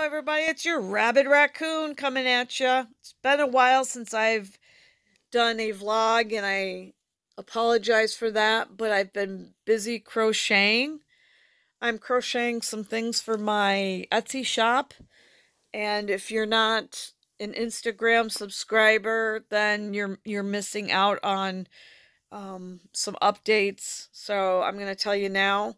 everybody. It's your Rabid Raccoon coming at you. It's been a while since I've done a vlog, and I apologize for that, but I've been busy crocheting. I'm crocheting some things for my Etsy shop, and if you're not an Instagram subscriber, then you're missing out on some updates. So I'm going to tell you now.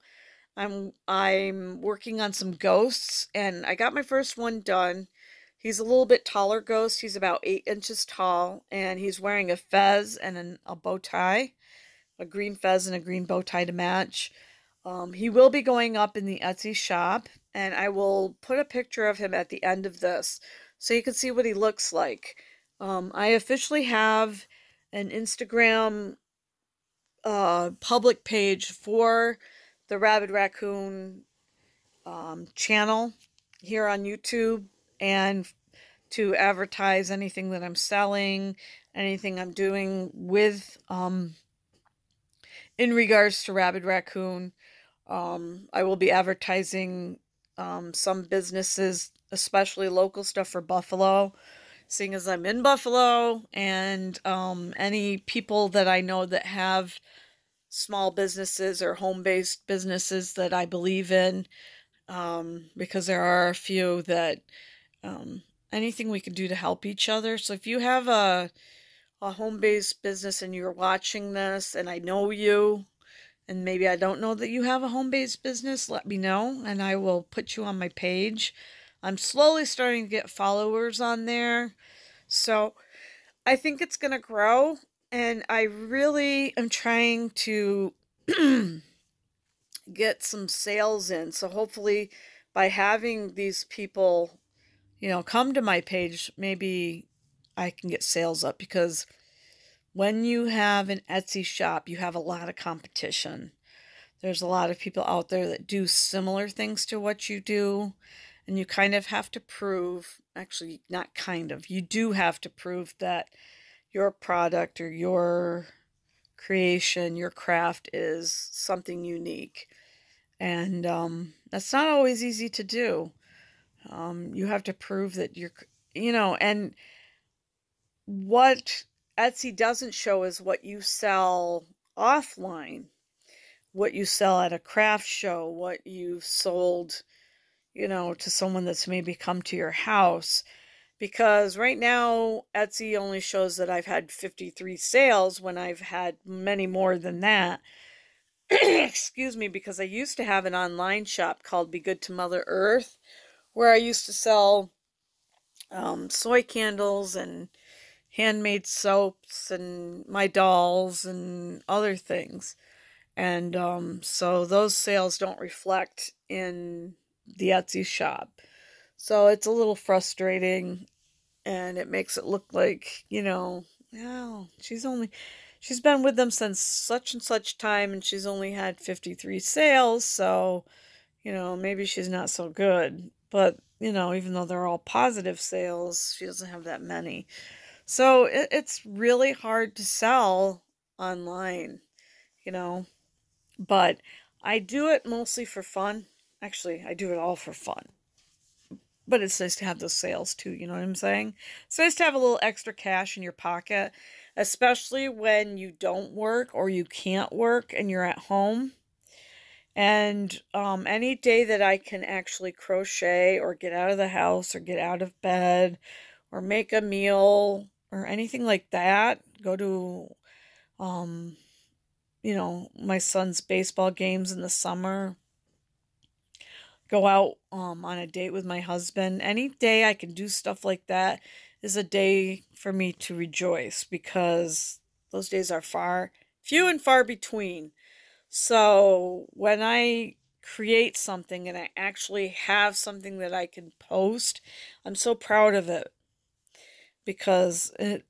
I'm working on some ghosts, and I got my first one done. He's a little bit taller ghost. He's about 8 inches tall, and he's wearing a fez and a bow tie, a green fez and a green bow tie to match. He will be going up in the Etsy shop, and I will put a picture of him at the end of this so you can see what he looks like. I officially have an Instagram public page for the Rabbid Raccoon channel here on YouTube, and to advertise anything that I'm selling, anything I'm doing with in regards to Rabbid Raccoon. I will be advertising some businesses, especially local stuff for Buffalo, seeing as I'm in Buffalo, and any people that I know that have small businesses or home-based businesses that I believe in, because there are a few that anything we can do to help each other. So if you have a home-based business and you're watching this, and I know you, and maybe I don't know that you have a home-based business, let me know and I will put you on my page. I'm slowly starting to get followers on there, so I think it's going to grow. And I really am trying to get some sales in. So hopefully by having these people, come to my page, maybe I can get sales up. Because when you have an Etsy shop, you have a lot of competition. There's a lot of people out there that do similar things to what you do. And you kind of have to prove, actually not kind of, you do have to prove that your product or your creation, your craft is something unique. And that's not always easy to do. You have to prove that and what Etsy doesn't show is what you sell offline, what you sell at a craft show, what you've sold, to someone that's maybe come to your house. Because right now, Etsy only shows that I've had 53 sales when I've had many more than that. Excuse me, because I used to have an online shop called Be Good to Mother Earth, where I used to sell soy candles and handmade soaps and my dolls and other things. And so those sales don't reflect in the Etsy shop. So it's a little frustrating, and it makes it look like, oh, she's been with them since such and such time, and she's only had 53 sales, so, maybe she's not so good. But, even though they're all positive sales, she doesn't have that many. So it's really hard to sell online, But I do it mostly for fun. Actually, I do it all for fun. But it's nice to have those sales too, you know what I'm saying? It's nice to have a little extra cash in your pocket, especially when you don't work or you can't work and you're at home. And any day that I can actually crochet or get out of the house or get out of bed or make a meal or anything like that, go to, my son's baseball games in the summer, go out on a date with my husband. Any day I can do stuff like that is a day for me to rejoice, because those days are few and far between. So when I create something and I actually have something that I can post, I'm so proud of it, because it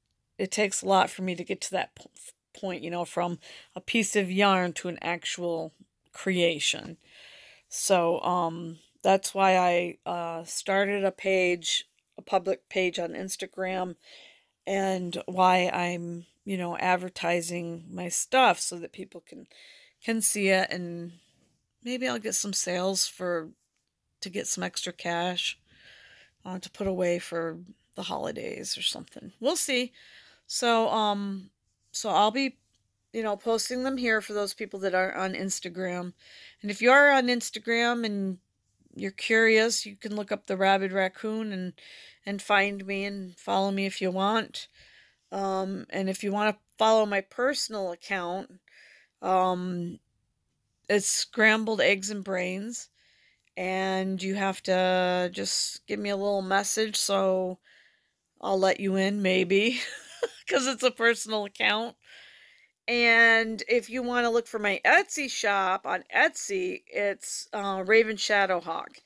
takes a lot for me to get to that point, from a piece of yarn to an actual creation. So, that's why I started a public page on Instagram, and why I'm, advertising my stuff so that people can see it, and maybe I'll get some sales to get some extra cash. to put away for the holidays or something. We'll see. So I'll be, posting them here for those people that are on Instagram. And if you are on Instagram and you're curious, you can look up the Rabbid Raccoon and find me and follow me if you want. And if you want to follow my personal account, it's Scrambled Eggs and Brains. And you have to just give me a little message so I'll let you in, maybe, because it's a personal account. And if you want to look for my Etsy shop on Etsy, it's Raven Shadowhawk.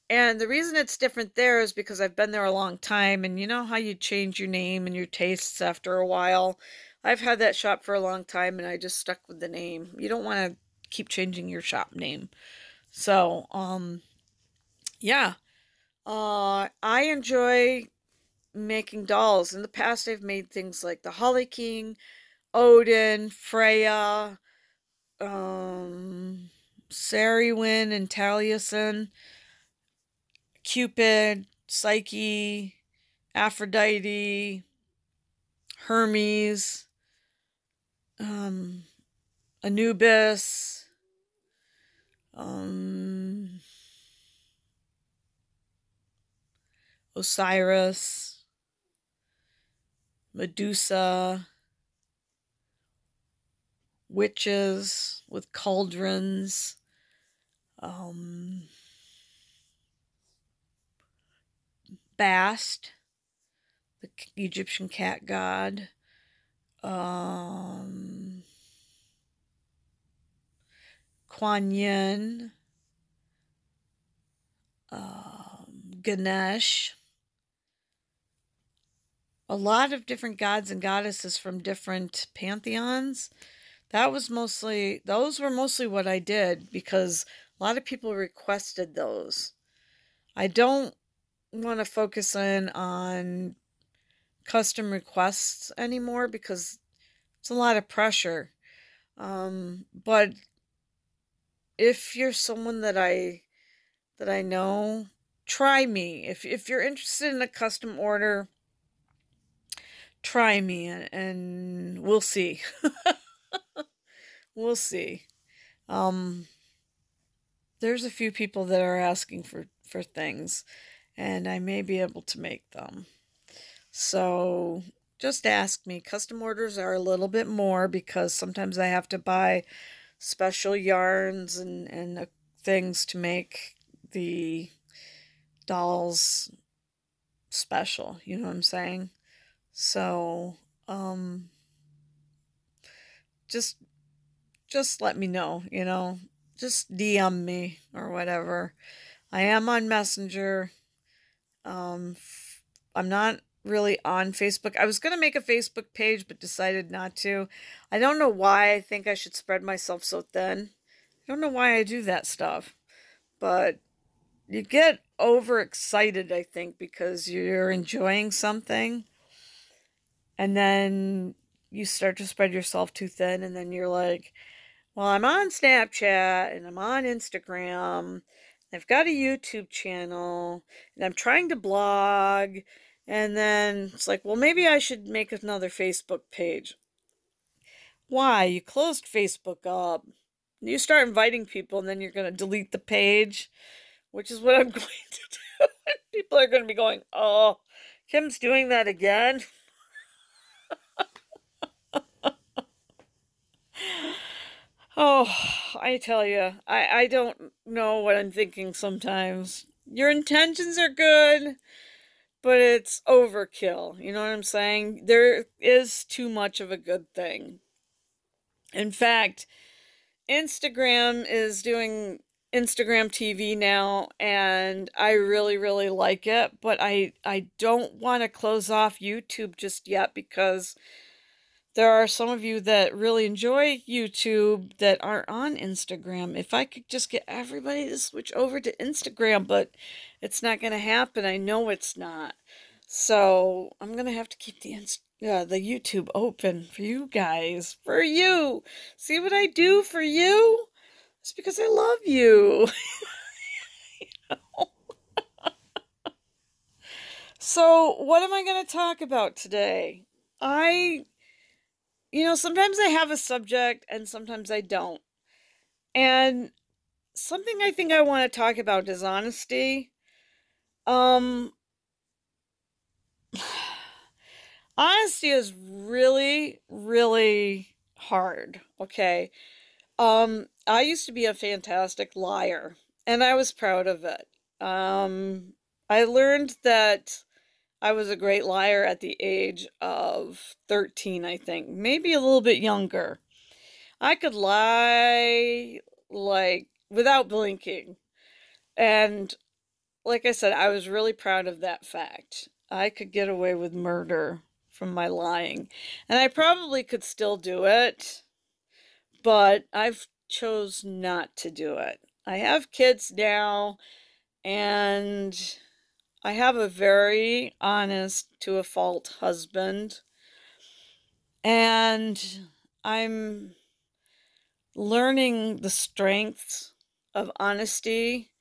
And the reason it's different there is because I've been there a long time, and you know how you change your name and your tastes after a while. I've had that shop for a long time, and I just stuck with the name. You don't want to keep changing your shop name. So, yeah. I enjoy making dolls. In the past, I've made things like the Holly King, Odin, Freya, Saruman and Taliesin, Cupid, Psyche, Aphrodite, Hermes, Anubis, Osiris, Medusa, witches with cauldrons, Bast, the Egyptian cat god, Kuan Yin, Ganesh, a lot of different gods and goddesses from different pantheons. Those were mostly what I did because a lot of people requested those. I don't want to focus in on custom requests anymore because it's a lot of pressure. But if you're someone that I know, try me. If you're interested in a custom order, try me and we'll see. We'll see. There's a few people that are asking for things, and I may be able to make them. So just ask me. Custom orders are a little bit more because sometimes I have to buy special yarns and things to make the dolls special. You know what I'm saying? So, just let me know, just DM me or whatever. I am on Messenger. I'm not really on Facebook. I was going to make a Facebook page, but decided not to. I don't know why I think I should spread myself so thin. I don't know why I do that stuff, but you get overexcited, I think, because you're enjoying something, and then you start to spread yourself too thin, and then you're like, well, I'm on Snapchat, and I'm on Instagram, I've got a YouTube channel, and I'm trying to blog, and then it's like, well, maybe I should make another Facebook page. Why? You closed Facebook up. You start inviting people, and then you're going to delete the page, which is what I'm going to do. People are going to be going, oh, Kim's doing that again. Oh, I tell you, I don't know what I'm thinking sometimes. Your intentions are good, but it's overkill. You know what I'm saying? There is too much of a good thing. In fact, Instagram is doing Instagram TV now, and I really, really like it, but I don't want to close off YouTube just yet because there are some of you that really enjoy YouTube that aren't on Instagram. If I could just get everybody to switch over to Instagram, but it's not going to happen. I know it's not. So I'm going to have to keep the YouTube open for you guys. For you. See what I do for you? It's because I love you. You know? So, what am I going to talk about today? I, sometimes I have a subject and sometimes I don't. And something I think I want to talk about is honesty. Um, Honesty is really, really hard, okay? I used to be a fantastic liar, and I was proud of it. I learned that I was a great liar at the age of 13, I think, maybe a little bit younger. I could lie like without blinking. And like I said, I was really proud of that fact. I could get away with murder from my lying. And I probably could still do it, but I've chose not to do it. I have kids now, and I have a very honest to a fault husband, and I'm learning the strengths of honesty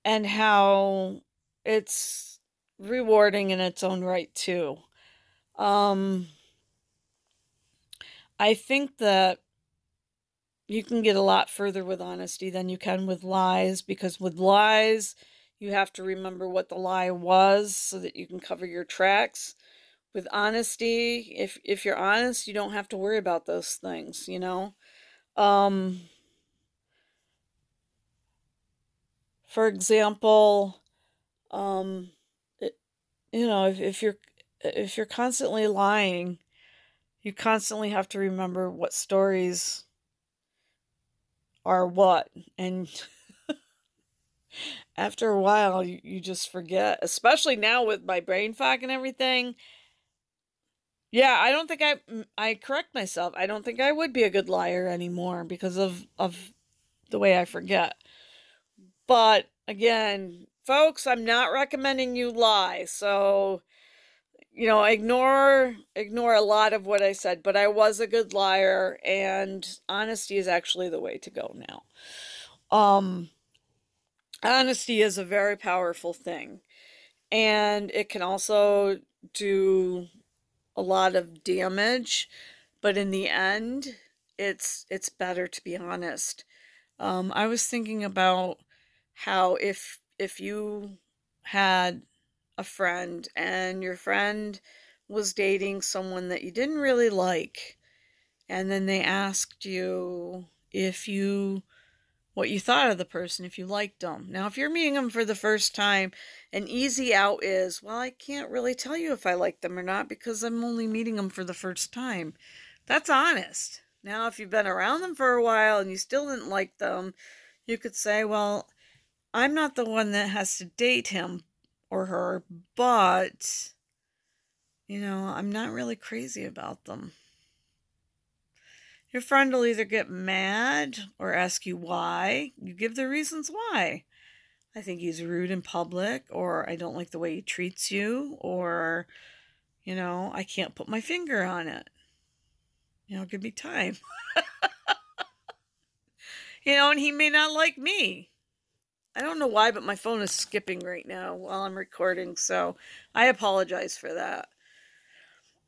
and how it's rewarding in its own right too. Um, I think that you can get a lot further with honesty than you can with lies, because with lies, you have to remember what the lie was so that you can cover your tracks. With honesty, if you're honest, you don't have to worry about those things, you know? Um, for example, um, it, if you're constantly lying, you constantly have to remember what stories are what, and after a while, you just forget, especially now with my brain fog and everything. Yeah, I don't think I correct myself. I don't think I would be a good liar anymore because of the way I forget. But again, folks, I'm not recommending you lie. So, ignore a lot of what I said, but I was a good liar, and honesty is actually the way to go now. Um Honesty is a very powerful thing, and it can also do a lot of damage, but in the end, it's better to be honest. I was thinking about how if you had a friend and your friend was dating someone that you didn't really like, and then they asked you if you what you thought of the person, if you liked them. Now, if you're meeting them for the first time, an easy out is, well, I can't really tell you if I like them or not because I'm only meeting them for the first time. That's honest. Now, if you've been around them for a while and you still didn't like them, you could say, well, I'm not the one that has to date him or her, but, I'm not really crazy about them. Your friend will either get mad or ask you why. You give the reasons why. I think he's rude in public, or I don't like the way he treats you, or, I can't put my finger on it. Give me time. And he may not like me. I don't know why, but my phone is skipping right now while I'm recording, so I apologize for that.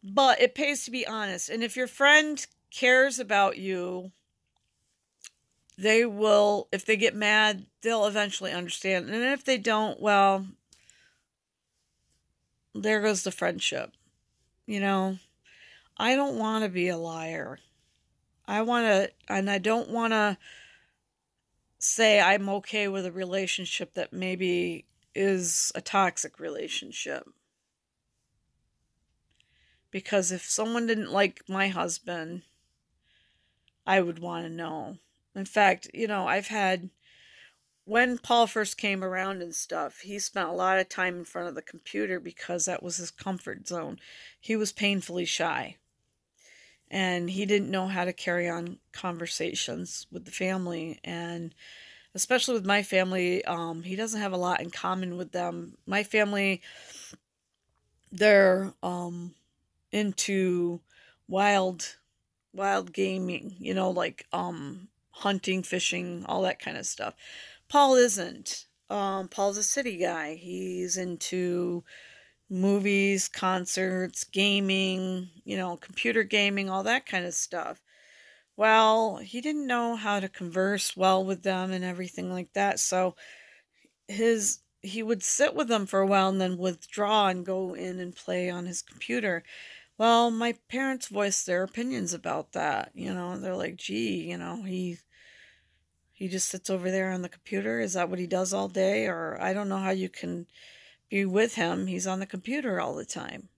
But it pays to be honest. And if your friend cares about you, they will, if they get mad, they'll eventually understand. And if they don't, well, there goes the friendship. I don't want to be a liar. I don't want to say I'm okay with a relationship that maybe is a toxic relationship. Because if someone didn't like my husband, I would want to know. In fact, when Paul first came around and stuff, he spent a lot of time in front of the computer because that was his comfort zone. He was painfully shy, and he didn't know how to carry on conversations with the family, and especially with my family, he doesn't have a lot in common with them. My family, they're into wild gaming, like hunting, fishing, all that kind of stuff. Paul isn't. Paul's a city guy. He's into movies, concerts, gaming, computer gaming, all that kind of stuff. Well, he didn't know how to converse well with them and everything like that. So he would sit with them for a while and then withdraw and go in and play on his computer. Well, my parents voiced their opinions about that. They're like, "Gee, he just sits over there on the computer. Is that what he does all day? Or I don't know how you can be with him. He's on the computer all the time."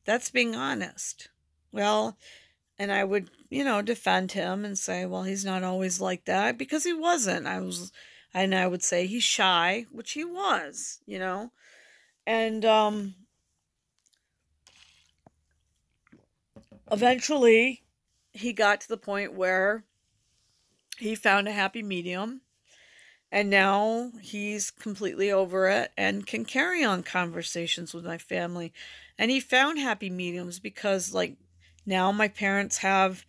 That's being honest. Well, and I would, defend him and say, "Well, he's not always like that," because he wasn't. And I would say he's shy, which he was. And eventually he got to the point where he found a happy medium, and now he's completely over it and can carry on conversations with my family. And he found happy mediums because, like, now my parents have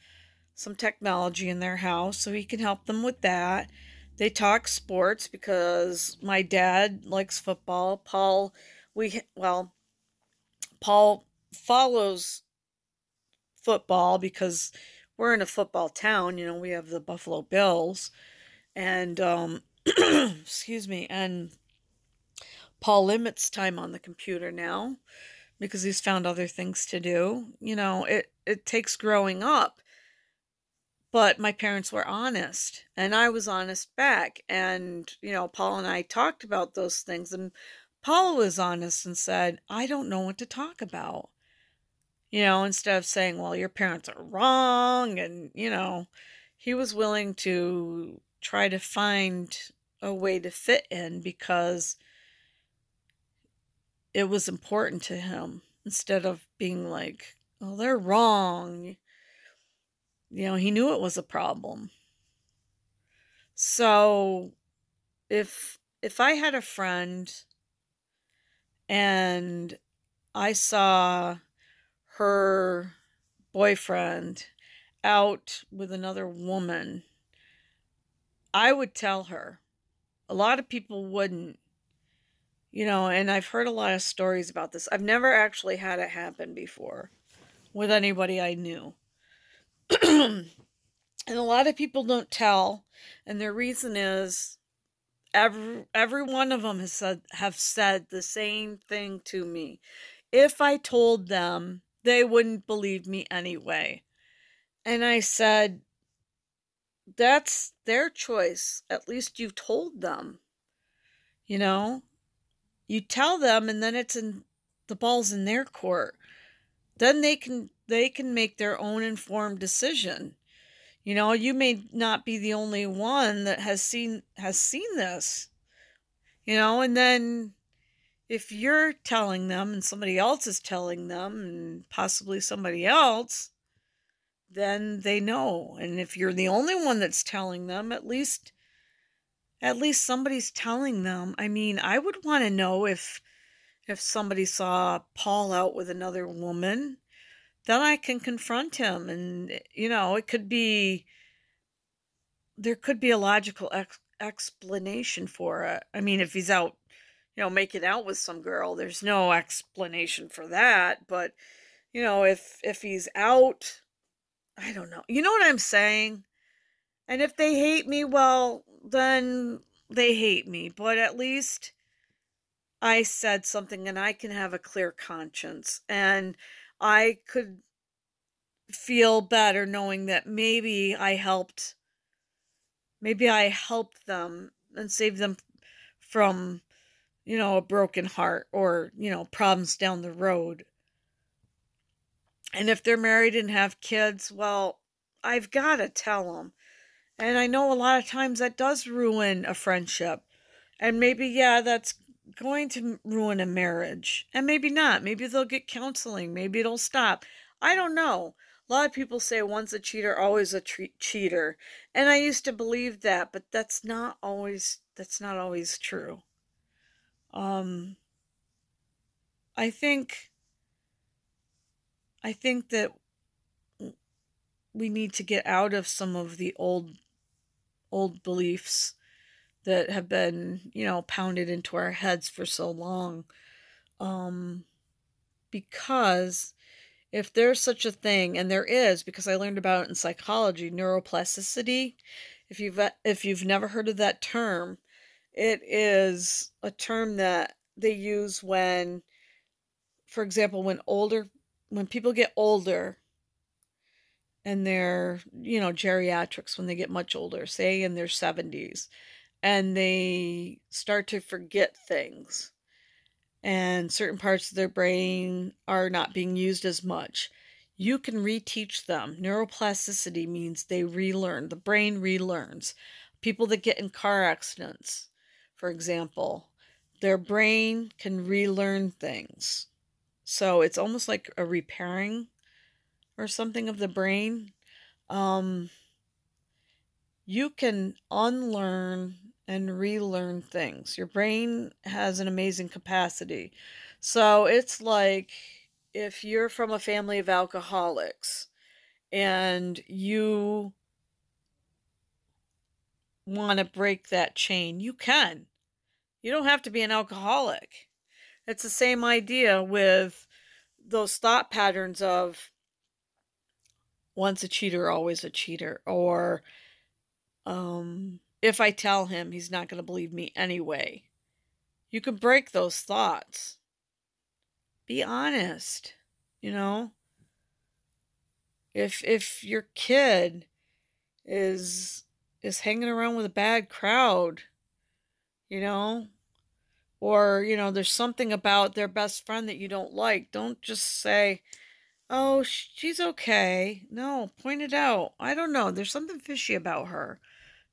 some technology in their house, so he can help them with that. They talk sports because my dad likes football. Paul follows football because we're in a football town. We have the Buffalo Bills, and excuse me, and Paul limits time on the computer now because he's found other things to do. It takes growing up. But my parents were honest, and I was honest back. And, Paul and I talked about those things, and Paul was honest and said, "I don't know what to talk about." Instead of saying, "Well, your parents are wrong," and, he was willing to try to find a way to fit in because it was important to him, instead of being like, "Oh, they're wrong." He knew it was a problem. So if I had a friend and I saw her boyfriend out with another woman, I would tell her. A lot of people wouldn't. And I've heard a lot of stories about this. I've never actually had it happen before with anybody I knew. And a lot of people don't tell, and their reason is every one of them have said the same thing to me. If I told them, they wouldn't believe me anyway. And I said, that's their choice. At least you've told them. You tell them, and then the ball's in their court. Then they can make their own informed decision. You may not be the only one that has seen this. And then if you're telling them and somebody else is telling them and possibly somebody else, then they know. And if you're the only one that's telling them, at least somebody's telling them. I mean, I would want to know if somebody saw Paul out with another woman, then I can confront him. And, there could be a logical explanation for it. I mean, if he's out, making out with some girl, there's no explanation for that. But, if he's out, I don't know. You know what I'm saying? And if they hate me, well, then they hate me. But at least I said something, and I can have a clear conscience. And I could feel better knowing that maybe I helped them and saved them from, a broken heart or, problems down the road. And if they're married and have kids, well, I've got to tell them. And I know a lot of times that does ruin a friendship. And maybe, yeah, that's going to ruin a marriage. And maybe not. Maybe they'll get counseling. Maybe it'll stop. I don't know. A lot of people say once a cheater, always a cheater. And I used to believe that, but that's not always true. I think that we need to get out of some of the old beliefs that have been, pounded into our heads for so long. because if there's such a thing, and there is, because I learned about it in psychology, neuroplasticity. If you've never heard of that term, it is a term that they use when, for example, when people get older and they're, geriatrics, when they get much older, say in their 70s, and they start to forget things, and certain parts of their brain are not being used as much. You can reteach them. Neuroplasticity means they relearn. The brain relearns. People that get in car accidents, for example, their brain can relearn things. So it's almost like a repairing or something of the brain. You can unlearn and relearn things. Your brain has an amazing capacity. So it's like if you're from a family of alcoholics and you want to break that chain, you can. You don't have to be an alcoholic. It's the same idea with those thought patterns of once a cheater, always a cheater, or if I tell him, he's not going to believe me anyway. You can break those thoughts. Be honest, If your kid is hanging around with a bad crowd, or there's something about their best friend that you don't like, don't just say, "Oh, she's okay." No, point it out. I don't know. There's something fishy about her.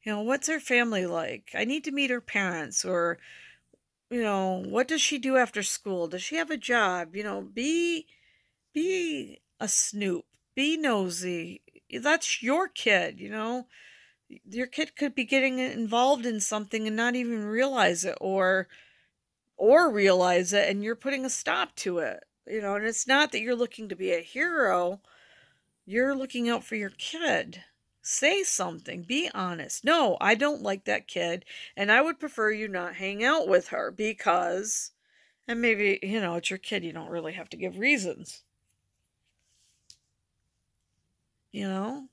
What's her family like? I need to meet her parents. Or, what does she do after school? Does she have a job? Be a snoop. Be nosy. That's your kid, Your kid could be getting involved in something and not even realize it, or realize it, and you're putting a stop to it. And it's not that you're looking to be a hero. You're looking out for your kid. Say something. Be honest. No, I don't like that kid, and I would prefer you not hang out with her because, and maybe, it's your kid. You don't really have to give reasons. And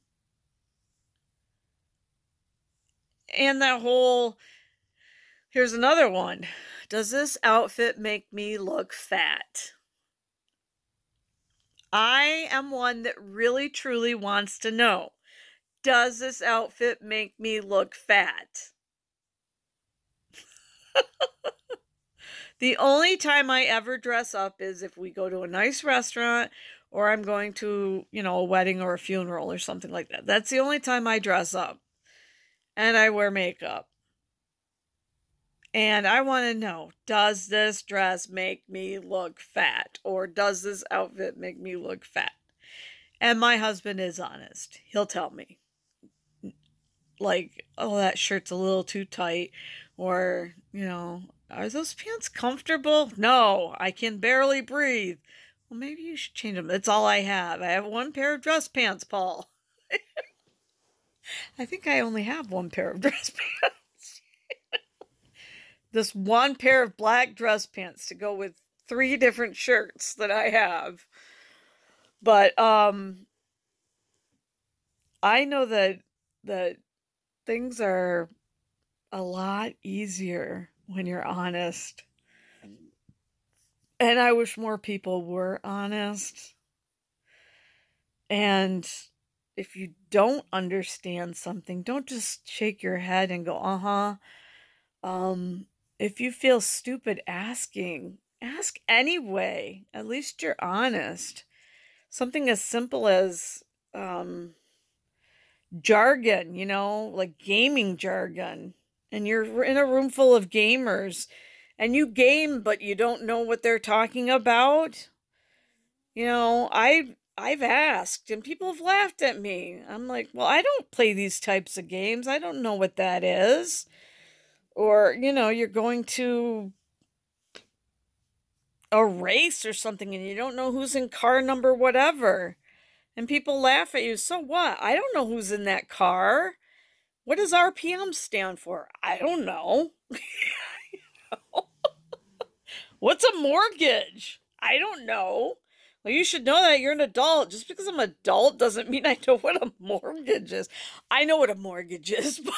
that whole, here's another one. Does this outfit make me look fat? I am one that really, truly wants to know. Does this outfit make me look fat? The only time I ever dress up is if we go to a nice restaurant, or I'm going to, a wedding or a funeral or something like that. That's the only time I dress up. And I wear makeup. And I want to know, does this dress make me look fat? Or does this outfit make me look fat? And my husband is honest. He'll tell me. Like, oh, that shirt's a little too tight. Or, are those pants comfortable? No, I can barely breathe. Well, maybe you should change them. That's all I have. I have one pair of dress pants, Paul. I think I only have one pair of dress pants. This one pair of black dress pants to go with 3 different shirts that I have. But I know that things are a lot easier when you're honest. And I wish more people were honest. And if you don't understand something, don't just shake your head and go, uh-huh. If you feel stupid asking, ask anyway. At least you're honest. Something as simple as jargon, like gaming jargon. And you're in a room full of gamers, and you game, but you don't know what they're talking about. I've asked, and people have laughed at me. I'm like, well, I don't play these types of games. I don't know what that is. Or, you're going to a race or something, and you don't know who's in car number whatever. And people laugh at you. So what? I don't know who's in that car. What does RPM stand for? I don't know. What's a mortgage? I don't know. Well, you should know that you're an adult. Just because I'm an adult doesn't mean I know what a mortgage is. I know what a mortgage is, but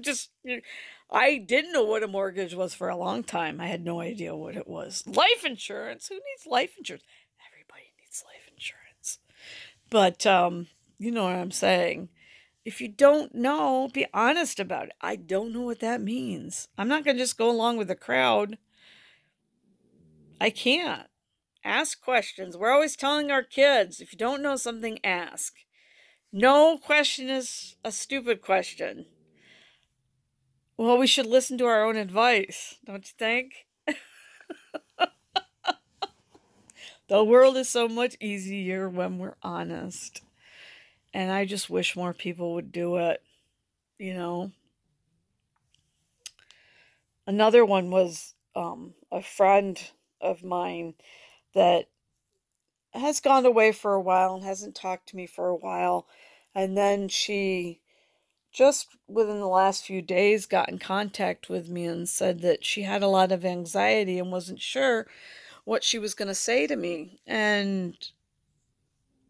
just I didn't know what a mortgage was for a long time. I had no idea what it was. Life insurance. Who needs life insurance? Everybody needs life insurance. But you know what I'm saying. If you don't know, be honest about it. I don't know what that means. I'm not going to just go along with the crowd. I can't. Ask questions. We're always telling our kids, if you don't know something, ask. No question is a stupid question. Well, we should listen to our own advice, don't you think? The world is so much easier when we're honest. And I just wish more people would do it, you know. Another one was a friend of mine that has gone away for a while and hasn't talked to me for a while. And then she just within the last few days got in contact with me and said that she had a lot of anxiety and wasn't sure what she was going to say to me. And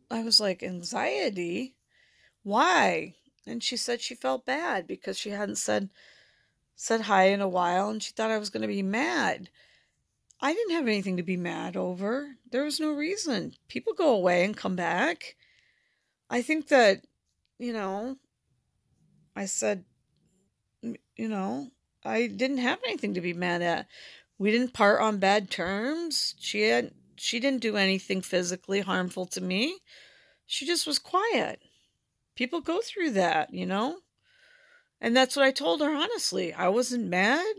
I was like, anxiety? Why? And she said she felt bad because she hadn't said hi in a while and she thought I was going to be mad. I didn't have anything to be mad over. There was no reason. People go away and come back. I think that, you know, I said, you know, I didn't have anything to be mad at. We didn't part on bad terms. She didn't do anything physically harmful to me. She just was quiet. People go through that, you know? And that's what I told her, honestly. I wasn't mad.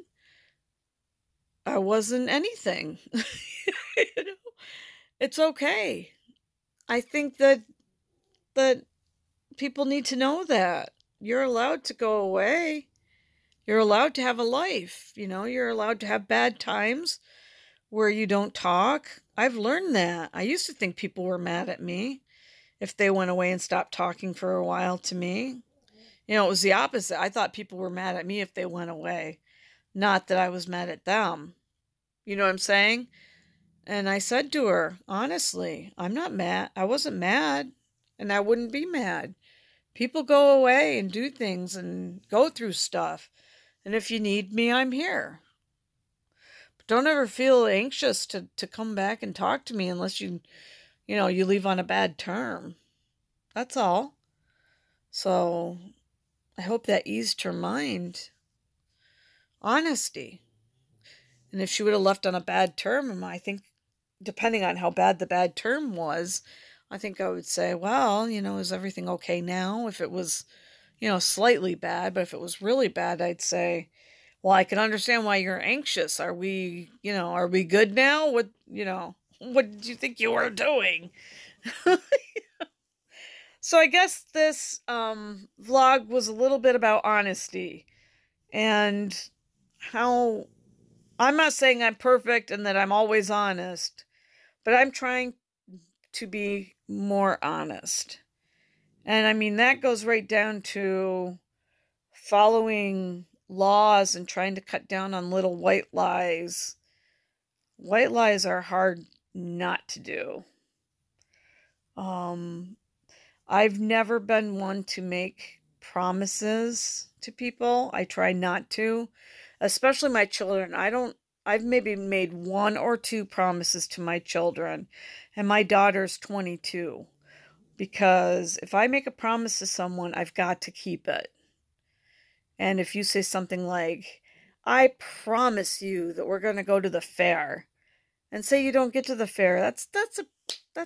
I wasn't anything. You know? It's okay. I think that people need to know that. You're allowed to go away. You're allowed to have a life, you know? You're allowed to have bad times where you don't talk. I've learned that. I used to think people were mad at me if they went away and stopped talking for a while to me. You know, it was the opposite. I thought people were mad at me if they went away, not that I was mad at them. You know what I'm saying? And I said to her, honestly, I'm not mad. I wasn't mad, and I wouldn't be mad. People go away and do things and go through stuff. And if you need me, I'm here. But don't ever feel anxious to come back and talk to me unless you leave on a bad term. That's all. So I hope that eased her mind. Honesty. And if she would have left on a bad term, I think, depending on how bad the bad term was, I think I would say, well, is everything okay now? If it was, slightly bad, but if it was really bad, I'd say, well, I can understand why you're anxious. Are we good now? What did you think you were doing? So I guess this vlog was a little bit about honesty and how I'm not saying I'm perfect and that I'm always honest, but I'm trying to be more honest. And I mean, that goes right down to following laws and trying to cut down on little white lies. White lies are hard not to do. I've never been one to make promises to people. I try not to, especially my children. I've maybe made 1 or 2 promises to my children, and my daughter's 22. Because if I make a promise to someone, I've got to keep it. And if you say something like, I promise you that we're going to go to the fair, and say you don't get to the fair, that's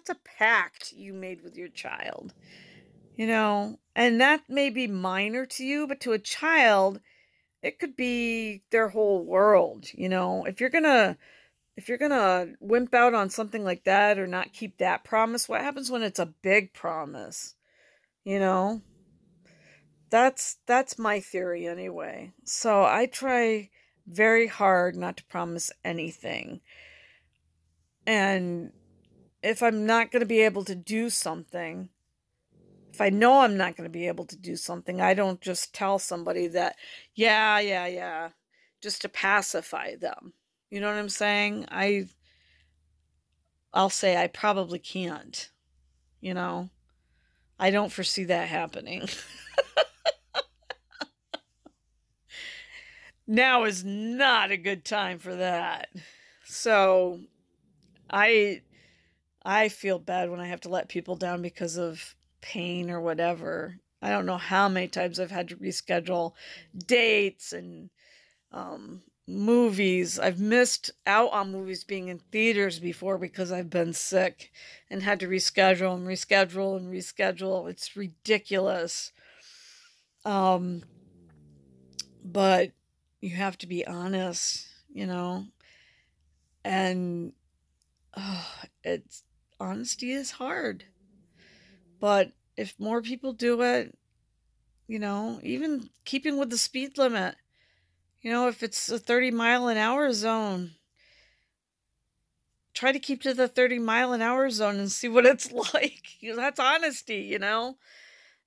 a pact you made with your child. And that may be minor to you, but to a child, it could be their whole world. If you're gonna wimp out on something like that or not keep that promise, what happens when it's a big promise? That's my theory anyway. So I try very hard not to promise anything. And if I'm not going to be able to do something, if I know I'm not going to be able to do something, I don't just tell somebody that, yeah, just to pacify them. You know what I'm saying? I'll say I probably can't, you know. I don't foresee that happening. Now is not a good time for that. So I I feel bad when I have to let people down because of pain or whatever. I don't know how many times I've had to reschedule dates and movies. I've missed out on movies being in theaters before because I've been sick and had to reschedule and reschedule and reschedule. It's ridiculous. Um, but you have to be honest, you know, and it's honesty is hard. But if more people do it, you know, even keeping with the speed limit, you know, if it's a 30-mile-an-hour zone, try to keep to the 30-mile-an-hour zone and see what it's like. That's honesty, you know?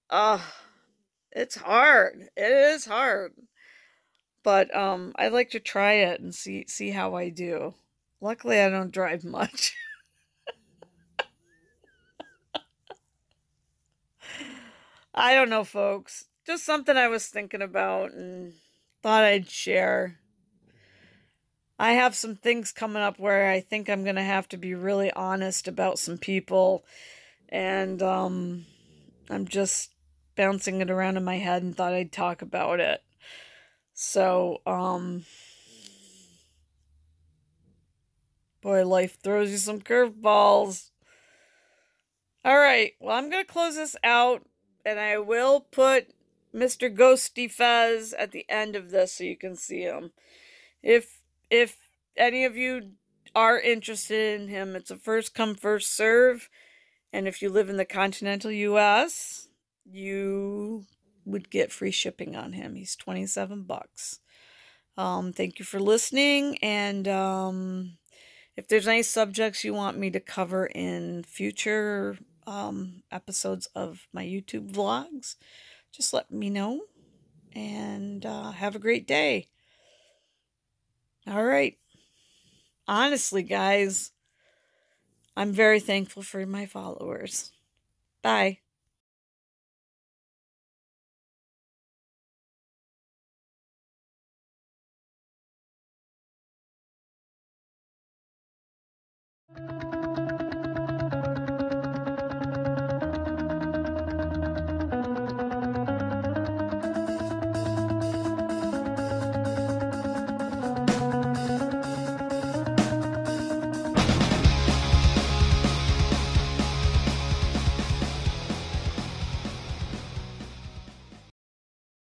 Uh, it's hard. It is hard. But I like to try it and see how I do. Luckily, I don't drive much. I don't know, folks. Just something I was thinking about and thought I'd share. I have some things coming up where I think I'm going to have to be really honest about some people. And I'm just bouncing it around in my head and thought I'd talk about it. So, boy, life throws you some curveballs. All right, well, I'm going to close this out, and I will put Mr. Ghosty Fez at the end of this so you can see him. If any of you are interested in him, it's a first come, first serve. And if you live in the continental US, you would get free shipping on him. He's $27. Thank you for listening. And if there's any subjects you want me to cover in future episodes of my YouTube vlogs, just let me know. And have a great day. All right. Honestly, guys, I'm very thankful for my followers. Bye.